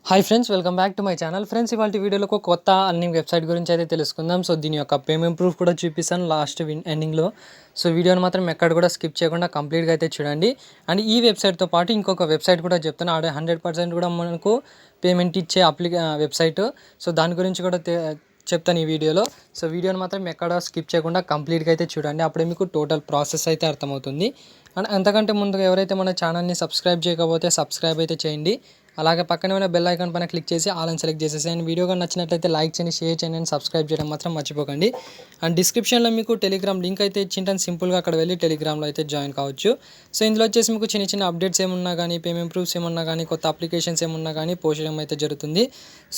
Hi friends, welcome back to my channel. Friends, ఇవాళ వీడియోలో ఒక కొత్త అర్నింగ్ వెబ్సైట్ గురించి అయితే తెలుసుకుందాం. సో దీని యొక్క పేమెంట్ ప్రూఫ్ కూడా చూపిస్తాను లాస్ట్ ఎండింగ్లో. సో వీడియోని మాత్రం ఎక్కడ కూడా స్కిప్ చేయకుండా కంప్లీట్గా అయితే చూడండి. అండ్ ఈ వెబ్సైట్తో పాటు ఇంకొక వెబ్సైట్ కూడా చెప్తాను. 100% కూడా మనకు పేమెంట్ ఇచ్చే వెబ్సైట్. సో దాని గురించి కూడా చెప్తాను ఈ వీడియోలో. సో వీడియోని మాత్రం ఎక్కడ స్కిప్ చేయకుండా కంప్లీట్గా అయితే చూడండి. అప్పుడే మీకు టోటల్ ప్రాసెస్ అయితే అర్థమవుతుంది. అండ్ అంతకంటే ముందుగా ఎవరైతే మన ఛానల్ని సబ్స్క్రైబ్ చేయకపోతే సబ్స్క్రైబ్ అయితే చేయండి. అలాగే పక్కనే ఉన్న బెల్ ఐకాన్ పైన క్లిక్ చేసి ఆల్ అని సెలెక్ట్ చేసేసి వీడియో కానీ నచ్చినట్లయితే లైక్ చేయండి, షేర్ చేయండి అండ్ సబ్స్క్రైబ్ చేయడం మాత్రం మర్చిపోకండి. అండ్ డిస్క్రిప్షన్లో మీకు టెలిగ్రామ్ లింక్ అయితే ఇచ్చింటాను. సింపుల్గా అక్కడ వెళ్ళి టెలిగ్రామ్లో అయితే జాయిన్ కావచ్చు. సో ఇందులో వచ్చేసి మీకు చిన్న చిన్న అప్డేట్స్ ఏమున్నా కానీ, పేమెంట్ ప్రూఫ్స్ ఏమున్నా కానీ, కొత్త అప్లికేషన్స్ ఏమున్నా కానీ పోస్ట్ చేయడం అయితే జరుగుతుంది.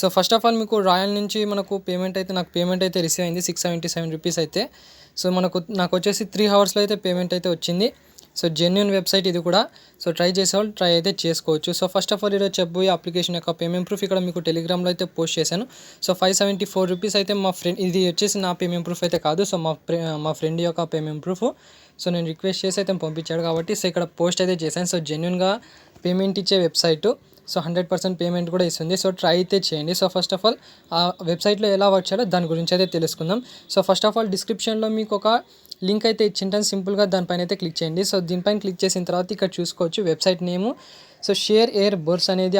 సో ఫస్ట్ ఆఫ్ ఆల్ మీకు రాయల్ నుంచి మనకు నాకు పేమెంట్ అయితే రిసీవ్ అయింది 677 రూపీస్ అయితే. సో నాకు వచ్చేసి 3 అవర్స్లో అయితే పేమెంట్ అయితే వచ్చింది. సో జెన్యూన్ వెబ్సైట్ ఇది కూడా. సో ట్రై చేసేవాళ్ళు ట్రై అయితే చేసుకోవచ్చు. సో ఫస్ట్ ఆఫ్ ఆల్ ఈరోజు చెప్పబోయే అప్లికేషన్ యొక్క పేమెంట్ ప్రూఫ్ ఇక్కడ మీకు టెలిగ్రామ్లో అయితే పోస్ట్ చేశాను. సో 574 రూపీస్ అయితే మా ఫ్రెండ్, ఇది వచ్చేసి నా పేమెంట్ ప్రూఫ్ అయితే కాదు. సో మా ఫ్రెండ్ యొక్క పేమెంట్ ప్రూఫ్. సో నేను రిక్వెస్ట్ చేసి అయితే పంపించాడు కాబట్టి సో ఇక్కడ పోస్ట్ అయితే చేశాను. సో జెన్యూన్గా పేమెంట్ ఇచ్చే వెబ్సైటు. సో 100% పేమెంట్ కూడా ఇస్తుంది. సో ట్రై అయితే చేయండి. సో ఫస్ట్ ఆఫ్ ఆల్ ఆ వెబ్సైట్లో ఎలా వర్క్ చేయాలో దాని గురించి అయితే తెలుసుకుందాం. సో ఫస్ట్ ఆఫ్ ఆల్ డిస్క్రిప్షన్లో మీకు ఒక లింక్ అయితే ఇచ్చింటాను. సింపుల్గా దానిపైన అయితే క్లిక్ చేయండి. సో దీనిపైన క్లిక్ చేసిన తర్వాత ఇక్కడ చూసుకోవచ్చు వెబ్సైట్ నేము. సో షేర్ ఎయిర్ బర్స్ అనేది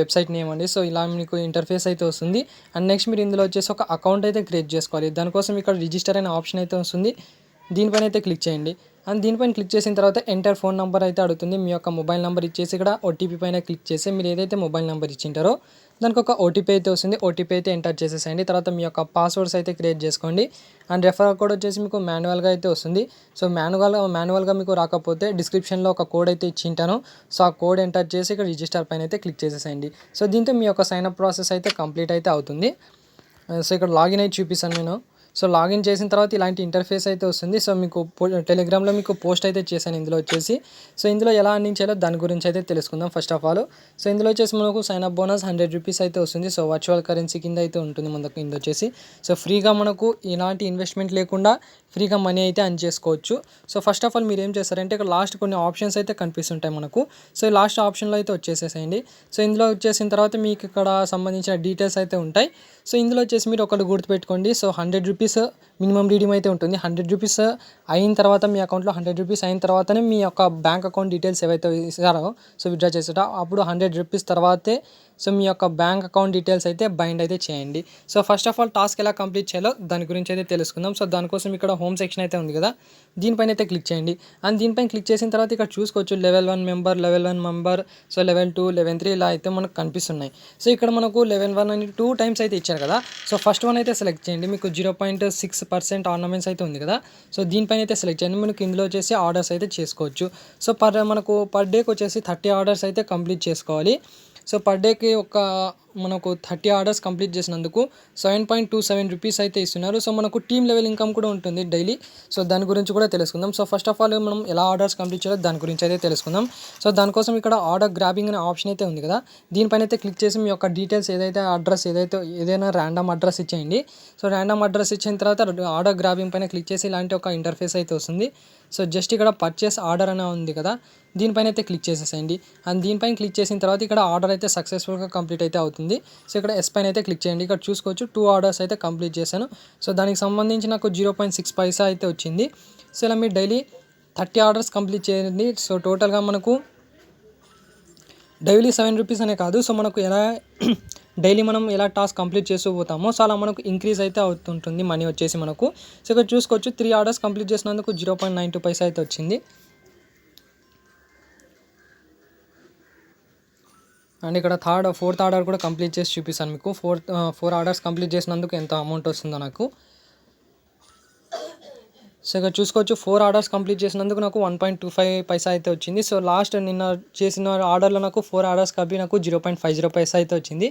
వెబ్సైట్ నేమ్ అండి. సో ఇలా మీకు ఇంటర్ఫేస్ అయితే వస్తుంది. అండ్ నెక్స్ట్ మీరు ఇందులో వచ్చేసి ఒక అకౌంట్ అయితే క్రియేట్ చేసుకోవాలి. దానికోసం ఇక్కడ రిజిస్టర్ అనే ఆప్షన్ అయితే వస్తుంది. దీనిపైన అయితే క్లిక్ చేయండి. అండ్ దీనిపైన క్లిక్ చేసిన తర్వాత ఎంటర్ ఫోన్ నెంబర్ అయితే అడుగుతుంది. మీ యొక్క మొబైల్ నెంబర్ ఇచ్చేసి ఇక్కడ ఓటీపీ పైన క్లిక్ చేసి మీరు ఏదైతే మొబైల్ నెంబర్ ఇచ్చింటారో దానికి ఒక ఓటీపీ అయితే వస్తుంది. ఓటీపీ అయితే ఎంటర్ చేసేసేయండి. తర్వాత మీ యొక్క పాస్వర్డ్స్ అయితే క్రియేట్ చేసుకోండి. అండ్ రెఫర్ కోడ్ వచ్చేసి మీకు మాన్యువల్గా అయితే వస్తుంది. సో మాన్యువల్గా మీకు రాకపోతే డిస్క్రిప్షన్లో ఒక కోడ్ అయితే ఇచ్చింటాను. సో ఆ కోడ్ ఎంటర్ చేసి ఇక్కడ రిజిస్టర్ పైన అయితే క్లిక్ చేసేసేయండి. సో దీంతో మీ యొక్క సైన్అప్ ప్రాసెస్ అయితే కంప్లీట్ అయితే అవుతుంది. సో ఇక్కడ లాగిన్ అయితే చూపిస్తాను నేను. సో లాగిన్ చేసిన తర్వాత ఇలాంటి ఇంటర్ఫేస్ అయితే వస్తుంది. సో మీకు టెలిగ్రామ్లో మీకు పోస్ట్ అయితే చేశాను ఇందులో వచ్చేసి. సో ఇందులో ఎలా అర్నింగ్ చేయాలో దాని గురించి అయితే తెలుసుకుందాం ఫస్ట్ ఆఫ్ ఆల్. సో ఇందులో వచ్చేసి మనకు సైన్అప్ బోనస్ 100 రూపీస్ అయితే వస్తుంది. సో వర్చువల్ కరెన్సీ కింద అయితే ఉంటుంది మనకు ఇందులో వచ్చేసి. సో ఫ్రీగా మనకు ఎలాంటి ఇన్వెస్ట్మెంట్ లేకుండా ఫ్రీగా మనీ అయితే అర్న్ చేసుకోవచ్చు. సో ఫస్ట్ ఆఫ్ ఆల్ మీరు ఏం చేస్తారంటే ఇక్కడ లాస్ట్ కొన్ని ఆప్షన్స్ అయితే కనిపిస్తుంటాయి మనకు. సో ఈ లాస్ట్ ఆప్షన్లో అయితే వచ్చేసేయండి. సో ఇందులో వచ్చేసిన తర్వాత మీకు ఇక్కడ సంబంధించిన డీటెయిల్స్ అయితే ఉంటాయి. సో ఇందులో వచ్చేసి మీరు ఒకటి గుర్తుపెట్టుకోండి. సో 100 రూపీస్ మినిమం రీడింగ్ అయితే ఉంటుంది. 100 రూపీస్ అయిన తర్వాత మీ అకౌంట్లో 100 రూపీస్ అయిన తర్వాతనే మీ యొక్క బ్యాంక్ అకౌంట్ డీటెయిల్స్ ఏవైతే ఇస్తారో సో విత్డ్రా చేసేట అప్పుడు 100 రూపీస్ తర్వాతే సో మీ యొక్క బ్యాంక్ అకౌంట్ డీటెయిల్స్ అయితే బైండ్ అయితే చేయండి. So first of all task ఎలా కంప్లీట్ చేయాలో దాని గురించి అయితే తెలుసుకుందాం. సో దానికోసం ఇక్కడ హోమ్ సెక్షన్ అయితే ఉంది కదా, దీనిపైన అయితే క్లిక్ చేయండి. అండ్ దీనిపైన క్లిక్ చేసిన తర్వాత ఇక్కడ చూసుకోవచ్చు level 1 member, so level 2, level 3 ఇలా అయితే మనకు కనిపిస్తున్నాయి. సో ఇక్కడ మనకు లెవెల్ 1 అని 2 టైమ్స్ అయితే ఇచ్చారు కదా. సో ఫస్ట్ వన్ అయితే సెలెక్ట్ చేయండి. మీకు 0.6% ఆర్నమెంట్స్ అయితే ఉంది కదా. సో దీనిపైన అయితే సెలెక్ట్ చేయండి. మనకు ఇందులో వచ్చేసి ఆర్డర్స్ అయితే చేసుకోవచ్చు. సో మనకు పర్ డేకి వచ్చేసి 30 ఆర్డర్స్ అయితే కంప్లీట్ చేసుకోవాలి. సో పర్ డేకి మనకు 30 ఆర్డర్స్ కంప్లీట్ చేసినందుకు 7.27 రూపీస్ అయితే ఇస్తున్నారు. సో మనకు టీమ్ లెవెల్ ఇన్కమ్ కూడా ఉంటుంది డైలీ. సో దాని గురించి కూడా తెలుసుకుందాం. సో ఫస్ట్ ఆఫ్ ఆల్ మనం ఎలా ఆర్డర్స్ కంప్లీట్ చేయాలో దాని గురించి అయితే తెలుసుకుందాం. సో దానికోసం ఇక్కడ ఆర్డర్ గ్రాబింగ్ అనే ఆప్షన్ అయితే ఉంది కదా, దీనిపైన అయితే క్లిక్ చేసి మీ యొక్క డీటెయిల్స్ ఏదైనా ర్యాండమ్ అడ్రస్ ఇచ్చేయండి. సో ర్యాండమ్ అడ్రస్ ఇచ్చిన తర్వాత ఆర్డర్ గ్రాబింగ్ పైన క్లిక్ చేసి ఇలాంటి ఒక ఇంటర్ఫేస్ అయితే వస్తుంది. సో జస్ట్ ఇక్కడ పర్చేస్ ఆర్డర్ అనే ఉంది కదా, దీనిపైన అయితే క్లిక్ చేసేసేయండి. అండ్ దీనిపైన క్లిక్ చేసిన తర్వాత ఇక్కడ ఆర్డర్ అయితే సక్సెస్ఫుల్గా కంప్లీట్ అయితే అవుతుంది. సో ఇక్కడ ఎస్ పైన అయితే క్లిక్ చేయండి. ఇక్కడ చూసుకోవచ్చు 2 ఆర్డర్స్ అయితే కంప్లీట్ చేశాను. సో దానికి సంబంధించి నాకు 0.6 పైసా అయితే వచ్చింది. సో ఇలా మీరు డైలీ 30 ఆర్డర్స్ కంప్లీట్ చేయండి. సో టోటల్గా మనకు డైలీ 7 రూపీస్ అనే కాదు. సో మనకు ఎలా డైలీ మనం ఎలా టాస్క్ కంప్లీట్ చేస్తూ పోతామో సో అలా మనకు ఇంక్రీజ్ అయితే అవుతుంటుంది మనీ వచ్చేసి మనకు. సో ఇక్కడ చూసుకోవచ్చు 3 ఆర్డర్స్ కంప్లీట్ చేసినందుకు 0.92 పైసా అయితే వచ్చింది. అండ్ ఇక్కడ ఫోర్త్ ఆర్డర్ కూడా కంప్లీట్ చేసి చూపిస్తాను మీకు. 4 ఆర్డర్స్ కంప్లీట్ చేసినందుకు ఎంత అమౌంట్ వస్తుందో నాకు. సో ఇక్కడ చూసుకోవచ్చు 4 ఆర్డర్స్ కంప్లీట్ చేసినందుకు నాకు 1.25 పైసా అయితే వచ్చింది. సో లాస్ట్ నిన్న చేసిన ఆర్డర్లో నాకు 4 ఆర్డర్స్ కలిపి నాకు 0.50 పైసా అయితే వచ్చింది.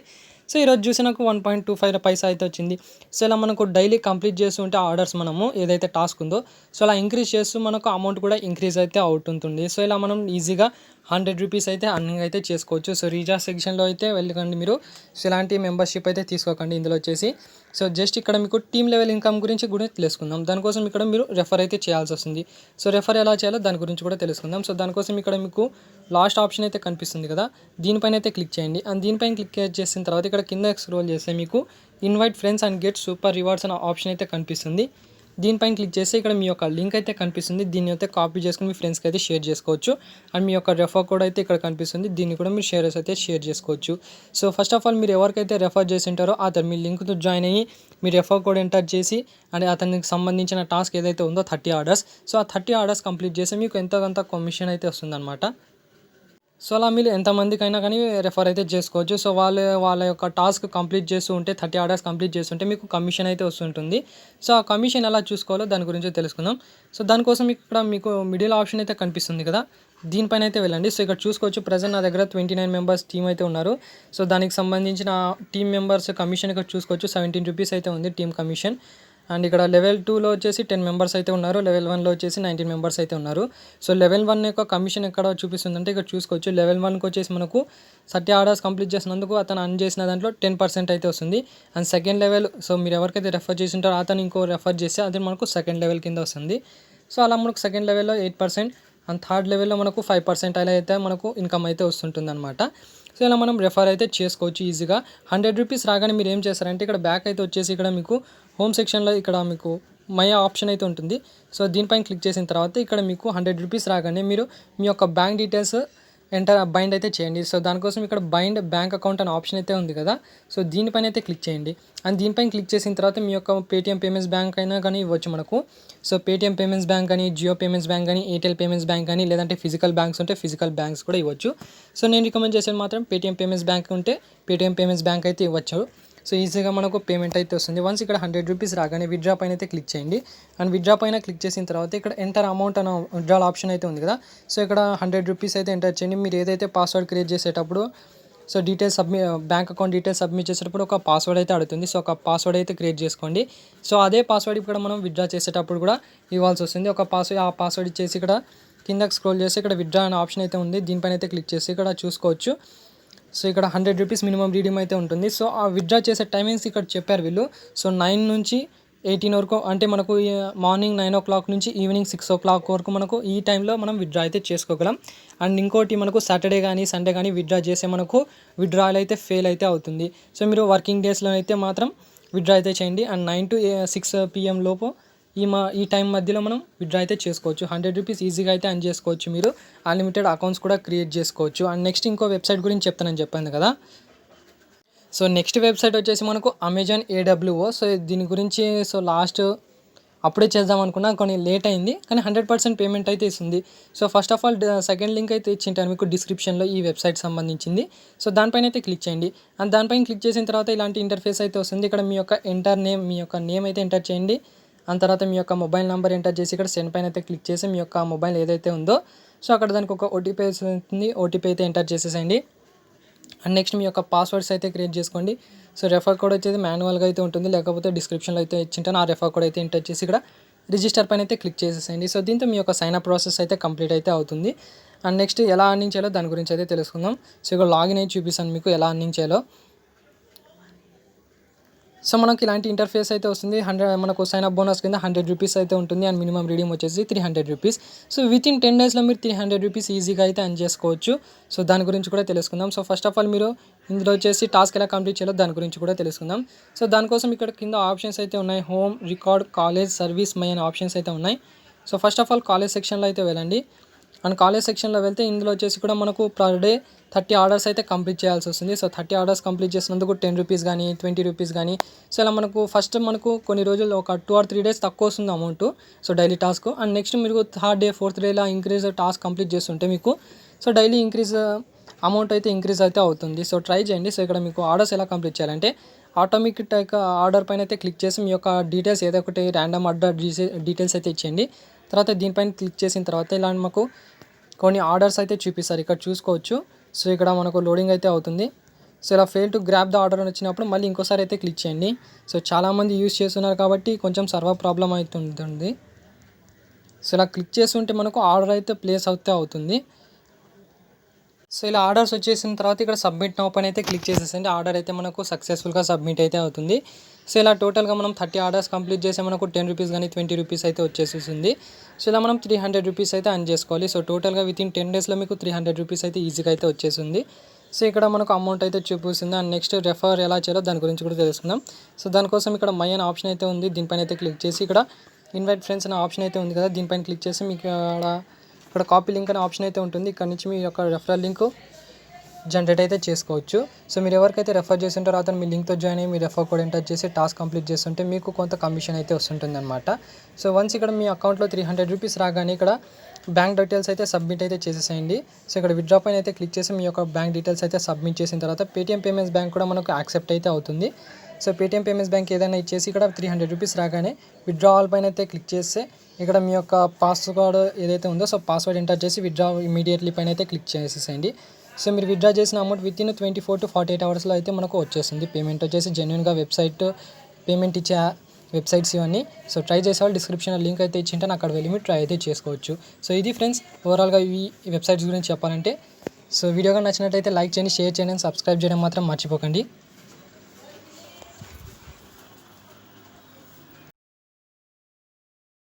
సో ఈరోజు చూసి నాకు 1.25 పైసా అయితే వచ్చింది. సో ఇలా మనకు డైలీ కంప్లీట్ చేస్తుంటే ఆర్డర్స్ మనము ఏదైతే టాస్క్ ఉందో సో అలా ఇంక్రీజ్ చేస్తూ మనకు అమౌంట్ కూడా ఇంక్రీజ్ అయితే అవుతుంటుంది. సో ఇలా మనం ఈజీగా 100 రూపీస్ అయితే అర్నింగ్ అయితే చేసుకోవచ్చు. సో రీఛార్జ్ సెక్షన్లో అయితే వెళ్ళకండి మీరు. సో ఇలాంటి మెంబర్షిప్ అయితే తీసుకోకండి ఇందులో వచ్చేసి. సో జస్ట్ ఇక్కడ మీకు టీమ్ లెవెల్ ఇన్కమ్ గురించి కూడా తెలుసుకుందాం. దానికోసం ఇక్కడ మీరు రెఫర్ అయితే చేయాల్సి వస్తుంది. సో రెఫర్ ఎలా చేయాలో దాని గురించి కూడా తెలుసుకుందాం. సో దానికోసం ఇక్కడ మీకు లాస్ట్ ఆప్షన్ అయితే కనిపిస్తుంది కదా, దీనిపైన అయితే క్లిక్ చేయండి. అండ్ దీనిపైన క్లిక్ చేసిన తర్వాత ఇక్కడ కింద స్క్రోల్ చేస్తే మీకు invite friends and get super rewards అనే ఆప్షన్ అయితే కనిపిస్తుంది. దీనిపైన క్లిక్ చేస్తే ఇక్కడ మీ యొక్క లింక్ అయితే కనిపిస్తుంది. దీన్ని అయితే కాపీ చేసుకుని మీ ఫ్రెండ్స్కి అయితే షేర్ చేసుకోవచ్చు. అండ్ మీ యొక్క రెఫర్ కోడ్ అయితే ఇక్కడ కనిపిస్తుంది. దీన్ని కూడా మీరు షేర్ చేసుకోవచ్చు. సో ఫస్ట్ ఆఫ్ ఆల్ మీరు ఎవరికైతే రెఫర్ చేసి ఉంటారో అతను మీ లింక్తో జాయిన్ అయ్యి మీ రెఫర్ కోడ్ ఎంటర్ చేసి అండ్ అతనికి సంబంధించిన టాస్క్ ఏదైతే ఉందో 30 ఆర్డర్స్, సో ఆ 30 ఆర్డర్స్ కంప్లీట్ చేస్తే మీకు ఎంతో కొంత కమిషన్ అయితే వస్తుందన్నమాట. సో అలా మీరు ఎంతమందికైనా కానీ రెఫర్ అయితే చేసుకోవచ్చు. సో వాళ్ళ యొక్క టాస్క్ కంప్లీట్ చేస్తూ ఉంటే 30 ఆర్డర్స్ కంప్లీట్ చేస్తుంటే మీకు కమిషన్ అయితే వస్తుంటుంది. సో ఆ కమిషన్ ఎలా చూసుకోవాలో దాని గురించి తెలుసుకుందాం. సో దానికోసం ఇక్కడ మీకు మిడిల్ ఆప్షన్ అయితే కనిపిస్తుంది కదా, దీనిపైన అయితే వెళ్ళండి. సో ఇక్కడ చూసుకోవచ్చు ప్రజెంట్ నా దగ్గర 29 మెంబర్స్ టీమ్ అయితే ఉన్నారు. సో దానికి సంబంధించిన టీమ్ మెంబర్స్ కమిషన్ ఇక్కడ చూసుకోవచ్చు 17 రూపీస్ అయితే ఉంది టీమ్ కమిషన్. అండ్ ఇక్కడ లెవెల్ 2లో వచ్చేసి 10 మెంబర్స్ అయితే ఉన్నారు. లెవెల్ 1లో వచ్చేసి 19 మెంబర్స్ అయితే ఉన్నారు. సో లెవెల్ 1 యొక్క కమిషన్ ఎక్కడ చూపిస్తుందంటే ఇక్కడ చూసుకోవచ్చు. లెవెల్ 1కి వచ్చేసి మనకు 30 ఆర్డర్స్ కంప్లీట్ చేసినందుకు అతను అర్న్ చేసిన దాంట్లో 10% అయితే వస్తుంది. అండ్ సెకండ్ లెవెల్, సో మీరు ఎవరికైతే రెఫర్ చేసి ఉంటారో అతను ఇంకో రెఫర్ చేస్తే అది మనకు సెకండ్ లెవెల్ కింద వస్తుంది. సో అలా మనకు సెకండ్ లెవెల్లో 8% అండ్ థర్డ్ లెవెల్లో మనకు 5% అలా అయితే మనకు ఇన్కమ్ అయితే వస్తుంటుంది అనమాట. సో ఇలా మనం రెఫర్ అయితే చేసుకోవచ్చు ఈజీగా. 100 రూపీస్ రాగానే మీరు ఏం చేస్తారంటే ఇక్కడ బ్యాక్ అయితే వచ్చేసి ఇక్కడ మీకు హోమ్ సెక్షన్లో ఇక్కడ మీకు మై ఆప్షన్ అయితే ఉంటుంది. సో దీనిపైన క్లిక్ చేసిన తర్వాత ఇక్కడ మీకు 100 రూపీస్ రాగానే మీరు మీ యొక్క బ్యాంక్ డీటెయిల్స్ బైండ్ అయితే చేయండి. సో దానికోసం ఇక్కడ బైండ్ బ్యాంక్ అకౌంట్ అనే ఆప్షన్ అయితే ఉంది కదా, సో దీనిపైన అయితే క్లిక్ చేయండి. అండ్ దీనిపైన క్లిక్ చేసిన తర్వాత మీ యొక్క పేటీఎం పేమెంట్స్ బ్యాంక్ అయినా కానీ ఇవ్వచ్చు మనకు. సో పేటీఎం పేమెంట్స్ బ్యాంక్ కానీ, జియో పేమెంట్స్ బ్యాంక్ కానీ, ఎయిర్టెల్ పేమెంట్స్ బ్యాంక్ కానీ, లేదంటే ఫిజికల్ బ్యాంక్స్ ఉంటే ఫిజికల్ బ్యాంక్స్ కూడా ఇవ్వచ్చు. సో నేను రికమెండ్ చేసేది మాత్రం పేటీఎం పేమెంట్స్ బ్యాంక్ ఉంటే పేటీఎం పేమెంట్స్ బ్యాంక్ అయితే ఇవ్వచ్చు. సో ఈజీగా మనకు పేమెంట్ అయితే వస్తుంది. వన్స్ ఇక్కడ 100 రూపీస్ రాగానే విత్డ్రా పైన అయితే క్లిక్ చేయండి. అండ్ విత్డ్రా పైన క్లిక్ చేసిన తర్వాత ఇక్కడ ఎంటర్ అమౌంట్ అనే విత్డ్రాల్ ఆప్షన్ అయితే ఉంది కదా, సో ఇక్కడ 100 రూపీస్ అయితే ఎంటర్ చేయండి. మీరు ఏదైతే పాస్వర్డ్ క్రియేట్ చేసేటప్పుడు so details bank account details submit చేసేటప్పుడు ఒక పాస్వర్డ్ అయితే అడుగుతుంది. సో ఒక పాస్వర్డ్ అయితే క్రియేట్ చేసుకోండి. సో అదే పాస్వర్డ్ ఇక్కడ మనం విత్డ్రా చేసేటప్పుడు కూడా ఇవ్వాల్సి వస్తుంది. ఆ పాస్వర్డ్ ఇచ్చేసి ఇక్కడ కిందకి స్క్రోల్ చేసి ఇక్కడ విత్డ్రా అనే ఆప్షన్ అయితే ఉంది, దీనిపైన అయితే క్లిక్ చేసి ఇక్కడ చూసుకోవచ్చు. సో ఇక్కడ 100 రూపీస్ మినిమం రీడీమ్ అయితే ఉంటుంది. సో ఆ విత్డ్రా చేసే టైమింగ్స్ ఇక్కడ చెప్పారు వీళ్ళు. సో 9 నుంచి 18 వరకు, అంటే మనకు మార్నింగ్ 9 o'clock నుంచి ఈవినింగ్ 6 o'clock వరకు మనకు ఈ టైంలో మనం విత్డ్రా అయితే చేసుకోగలం. అండ్ ఇంకోటి మనకు సాటర్డే కానీ సండే కానీ విత్డ్రా చేస్తే మనకు విత్డ్రాల్ అయితే ఫెయిల్ అయితే అవుతుంది. సో మీరు వర్కింగ్ డేస్లో అయితే మాత్రం విత్డ్రా అయితే చేయండి. అండ్ 9 to 6 PM లోపు ఈ టైం మధ్యలో మనం విత్డ్రా అయితే చేసుకోవచ్చు. 100 రూపీస్ ఈజీగా అయితే అర్న్ చేసుకోవచ్చు. మీరు అన్లిమిటెడ్ అకౌంట్స్ కూడా క్రియేట్ చేసుకోవచ్చు. అండ్ నెక్స్ట్ ఇంకో వెబ్సైట్ గురించి చెప్తానని చెప్పాను కదా, సో నెక్స్ట్ వెబ్సైట్ వచ్చేసి మనకు అమెజాన్ AWO. సో దీని గురించి సో లాస్ట్ అప్పుడే చేద్దాం అనుకున్నా, కొన్ని లేట్ అయింది, కానీ 100% పేమెంట్ అయితే ఇస్తుంది. So first of all second link అయితే ఇచ్చింటాను మీకు డిస్క్రిప్షన్లో ఈ వెబ్సైట్ సంబంధించింది. సో దానిపైన అయితే క్లిక్ చేయండి. అండ్ దానిపైన క్లిక్ చేసిన తర్వాత ఇలాంటి ఇంటర్ఫేస్ అయితే వస్తుంది. ఇక్కడ మీ యొక్క నేమ్ అయితే ఎంటర్ చేయండి. అండ్ తర్వాత మీ యొక్క మొబైల్ నెంబర్ ఎంటర్ చేసి ఇక్కడ సెండ్ పైన అయితే క్లిక్ చేసి మీ యొక్క మొబైల్ ఏదైతే ఉందో సో అక్కడ దానికి ఒక OTP వస్తుంది. OTP అయితే ఎంటర్ చేసేసేయండి. అండ్ నెక్స్ట్ మీ యొక్క పాస్వర్డ్స్ అయితే క్రియేట్ చేసుకోండి. సో రెఫర్ కోడ్ వచ్చేది మాన్యువల్గా అయితే ఉంటుంది, లేకపోతే డిస్క్రిప్షన్లో అయితే ఇచ్చింటాను. ఆ రెఫర్ కోడ్ అయితే ఎంటర్ చేసి ఇక్కడ రిజిస్టర్ పైన అయితే క్లిక్ చేసేసేయండి. సో దీంతో మీ యొక్క సైన్ అప్ ప్రాసెస్ అయితే కంప్లీట్ అయితే అవుతుంది. అండ్ నెక్స్ట్ ఎలా అర్నింగ్ చేయాలో దాని గురించి అయితే తెలుసుకుందాం. సో ఇక్కడ లాగిన్ అయితే చూపిస్తాను మీకు ఎలా అర్నింగ్ చేయాలో. సో మనకి ఇలాంటి ఇంటర్ఫేస్ అయితే వస్తుంది. మనకు సైన్ అప్ బోనస్ కింద 100 రూపీస్ అయితే ఉంటుంది. అండ్ మినిమం రీడీమ్ వచ్చేసి 300 రూపీస్. సో విత్ ఇన్ 10 డేస్లో మీరు 300 రూపీస్ ఈజీగా అయితే అర్న్ చేసుకోవచ్చు. సో దాని గురించి కూడా తెలుసుకుందాం. సో ఫస్ట్ ఆఫ్ ఆల్ మీరు ఇందులో వచ్చేసి టాస్క్ ఎలా కంప్లీట్ చేయాలో దాని గురించి కూడా తెలుసుకుందాం. సో దానికోసం ఇక్కడ కింద ఆప్షన్స్ అయితే ఉన్నాయి. Home, record, college, service, my అనే ఆప్షన్స్ అయితే ఉన్నాయి. So first of all college సెక్షన్లో అయితే వెళ్ళండి. అండ్ కాలేజ్ సెక్షన్లో వెళ్తే ఇందులో వచ్చేసి కూడా మనకు పర్ డే 30 ఆర్డర్స్ అయితే కంప్లీట్ చేయాల్సి వస్తుంది. సో 30 ఆర్డర్స్ కంప్లీట్ చేసినందుకు 10 రూపీస్ కానీ 20 రూపీస్ కానీ, సో ఇలా మనకు కొన్ని రోజులు ఒక 2 or 3 days తక్కువ వస్తుంది amount, so daily task. And next మీరు 3rd day 4th day ఇలా ఇంక్రీజ్ టాస్క్ కంప్లీట్ చేస్తుంటే మీకు సో డైలీ అమౌంట్ అయితే ఇంక్రీజ్ అయితే అవుతుంది. సో ట్రై చేయండి. సో ఇక్కడ మీకు ఆర్డర్స్ ఎలా కంప్లీట్ చేయాలంటే ఆటోమేటిక్ ఆర్డర్ పైన అయితే క్లిక్ చేసి మీ యొక్క డీటెయిల్స్ ఏదో ఒకటి ర్యాండమ్ ఆర్డర్ డీటెయిల్స్ అయితే ఇచ్చేయండి. తర్వాత దీనిపైన క్లిక్ చేసిన తర్వాత ఇలా మాకు కొన్ని ఆర్డర్స్ అయితే చూపిస్తారు, ఇక్కడ చూసుకోవచ్చు. సో ఇక్కడ మనకు లోడింగ్ అయితే అవుతుంది. సో ఇలా fail to grab the order అని వచ్చినప్పుడు మళ్ళీ ఇంకోసారి అయితే క్లిక్ చేయండి. సో చాలామంది యూజ్ చేస్తున్నారు కాబట్టి కొంచెం సర్వర్ ప్రాబ్లం అవుతుంది. సో ఇలా క్లిక్ చేస్తుంటే మనకు ఆర్డర్ అయితే ప్లేస్ అవుతుంది. సో ఇలా ఆర్డర్స్ వచ్చేసిన తర్వాత ఇక్కడ సబ్మిట్ నౌ పైన అయితే క్లిక్ చేసేసండి. ఆర్డర్ అయితే మనకు సక్సెస్ఫుల్గా సబ్మిట్ అయితే అవుతుంది. సో ఇలా టోటల్గా మనం 30 ఆర్డర్స్ కంప్లీట్ చేస్తే మనకు 10 రూపీస్ కానీ 20 రూపీస్ అయితే వచ్చేసేసింది. సో ఇలా మనం 300 రూపీస్ అయితే అర్న్ చేసుకోవాలి. సో టోటల్గా వితిన్ 10 డేస్లో మీకు 300 రూపీస్ అయితే ఈజీగా అయితే వచ్చేసింది. సో ఇక్కడ మనకు అమౌంట్ అయితే చూపిస్తుంది. అండ్ నెక్స్ట్ రెఫర్ ఎలా చేయాలో దాని గురించి కూడా తెలుసుకుందాం. సో దానికోసం ఇక్కడ మై అనే ఆప్షన్ అయితే ఉంది. దీనిపైన అయితే క్లిక్ చేసి ఇక్కడ ఇన్వైట్ ఫ్రెండ్స్ అనే ఆప్షన్ అయితే ఉంది కదా, దీనిపైన క్లిక్ చేసి మీకు ఇక్కడ కాపీ లింక్ అనే ఆప్షన్ అయితే ఉంటుంది. ఇక్కడ నుంచి మీ యొక్క రెఫరల్ లింక్ జనరేట్ అయితే చేసుకోవచ్చు. సో మీరు ఎవరికైతే రెఫర్ చేసిన తర్వాత మీ లింక్తో జాయిన్ అయ్యి మీ రెఫర్ కోడ్ ఎంటర్ చేసి టాస్క్ కంప్లీట్ చేస్తుంటే మీకు కొంత కమిషన్ అయితే వస్తుంటుంది అనమాట. సో వన్స్ ఇక్కడ మీ అకౌంట్లో 300 రూపీస్ రాగానే ఇక్కడ బ్యాంక్ డీటెయిల్స్ అయితే సబ్మిట్ అయితే చేసేసేయండి. సో ఇక్కడ విత్డ్రా పైన అయితే క్లిక్ చేసి మీ యొక్క బ్యాంక్ డీటెయిల్స్ అయితే సబ్మిట్ చేసిన తర్వాత పేటీఎం పేమెంట్స్ బ్యాంక్ కూడా మనకు యాక్సెప్ట్ అయితే అవుతుంది. సో పేటీఎం పేమెంట్స్ బ్యాంక్ ఏదైనా ఇచ్చేసి ఇక్కడ 300 రూపీస్ రాగానే విత్డ్రా ఆల్ పైన అయితే క్లిక్ చేస్తే ఇక్కడ మీ యొక్క పాస్వర్డ్ ఏదైతే ఉందో సో పాస్వర్డ్ ఎంటర్ చేసి విత్డ్రా ఇమీడియట్లీ పైన అయితే క్లిక్ చేసేసేయండి. సో మీరు విత్డ్రా చేసిన అమౌంట్ వితిన్ 24 to 48 అవర్స్లో అయితే మనకు వచ్చేస్తుంది. పేమెంట్ వచ్చేసి జెన్యున్గా పేమెంట్ ఇచ్చే వెబ్సైట్స్ ఇవన్నీ. సో ట్రై చేసేవాళ్ళు డిస్క్రిప్షన్లో లింక్ అయితే ఇచ్చింటే అక్కడ వెళ్ళి మీరు ట్రై అయితే చేసుకోవచ్చు. సో ఇది ఫ్రెండ్స్ ఓవరాల్గా ఈ వెబ్సైట్స్ గురించి చెప్పాలంటే. సో వీడియోగా నచ్చినట్టయితే లైక్ చేయండి, షేర్ చేయండి, సబ్స్క్రైబ్ చేయడం మాత్రం మర్చిపోకండి.